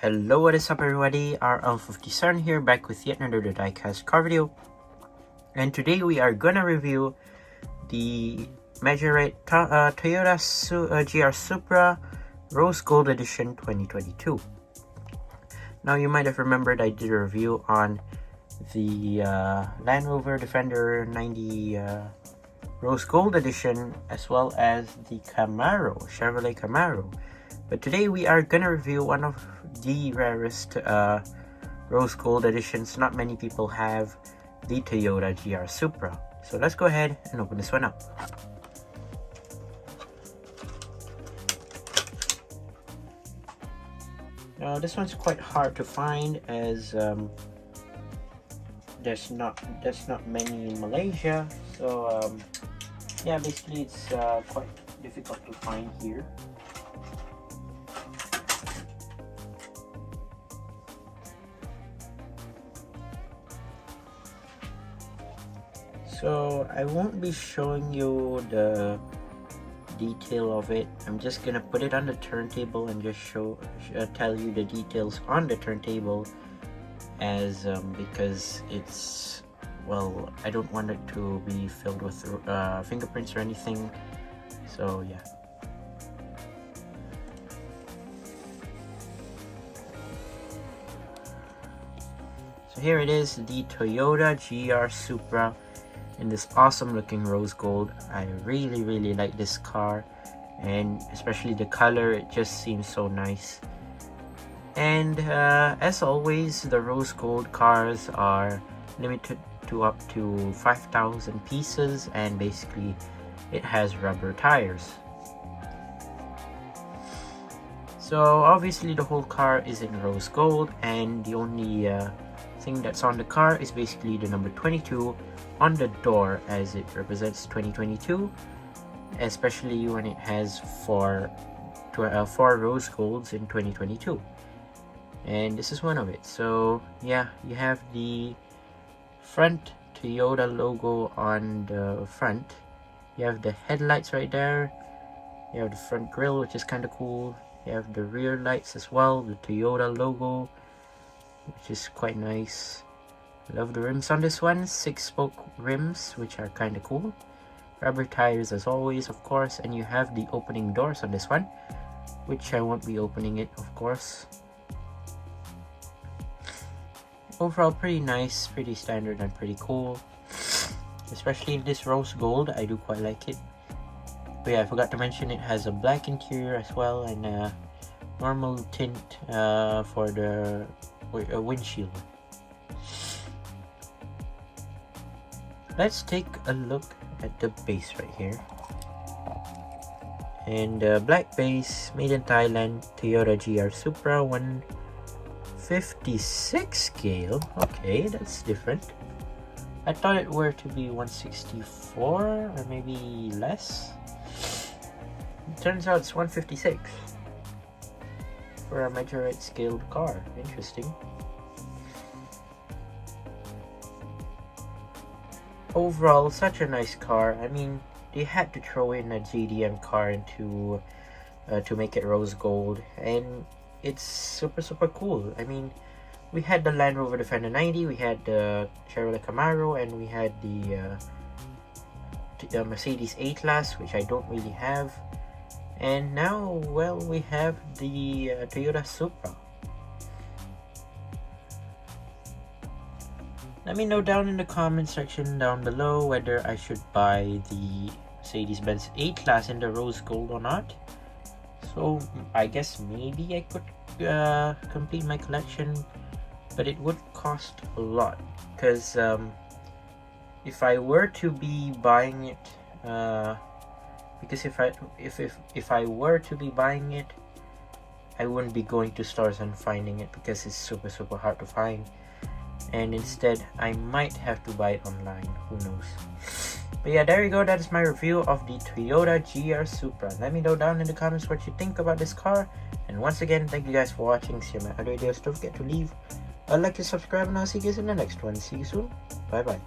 Hello, what is up everybody? RL57 here, back with yet another diecast car video. And today we are gonna review the Majorette Toyota GR Supra Rose Gold Edition 2022. Now you might have remembered I did a review on the Land Rover Defender 90 Rose Gold Edition, as well as the Chevrolet Camaro. But today we are gonna review one of the rarest Rose Gold editions. Not many people have the Toyota GR Supra. So let's go ahead and open this one up. Now this one's quite hard to find, as there's not many in Malaysia. So yeah, basically it's quite difficult to find here. So I won't be showing you the detail of it. I'm just gonna put it on the turntable and just tell you the details on the turntable, as because it's, well, I don't want it to be filled with fingerprints or anything. So yeah. So here it is, the Toyota GR Supra in this awesome looking rose gold. I really like this car, and especially the color, it just seems so nice. And as always, the rose gold cars are limited to up to 5,000 pieces, and basically it has rubber tires. So obviously the whole car is in rose gold, and the only thing that's on the car is basically the number 22 on the door, as it represents 2022, especially when it has four rose golds in 2022, and this is one of it. So yeah, you have the front Toyota logo on the front, you have the headlights right there, you have the front grille, which is kind of cool, you have the rear lights as well, the Toyota logo, which is quite nice. Love the rims on this one, 6-spoke rims, which are kind of cool. Rubber tires as always, of course, and you have the opening doors on this one, which I won't be opening it, of course. Overall, pretty nice, pretty standard, and pretty cool. Especially in this rose gold, I do quite like it. But yeah, I forgot to mention it has a black interior as well, and a normal tint for the windshield. Let's take a look at the base right here. And black base, made in Thailand, Toyota GR Supra 156 scale. Okay, that's different. I thought it were to be 164 or maybe less. It turns out it's 156 for a Majorette scaled car. Interesting. Overall, such a nice car. I mean, they had to throw in a JDM car into to make it rose gold, and it's super cool. I mean, we had the Land Rover Defender 90, we had the Chevrolet Camaro, and we had the Mercedes A-Class, which I don't really have. And now, well, we have the Toyota Supra. Let me know down in the comment section down below whether I should buy the Mercedes-Benz A-Class in the rose gold or not. So I guess maybe I could complete my collection, but it would cost a lot, because if I were to be buying it, if I were to be buying it, I wouldn't be going to stores and finding it, because it's super hard to find. And instead, I might have to buy it online, who knows. But yeah, there you go, that is my review of the Toyota GR Supra. Let me know down in the comments what you think about this car. And once again, thank you guys for watching. See you in my other videos. Don't forget to leave a like and subscribe, and I'll see you guys in the next one. See you soon. Bye bye.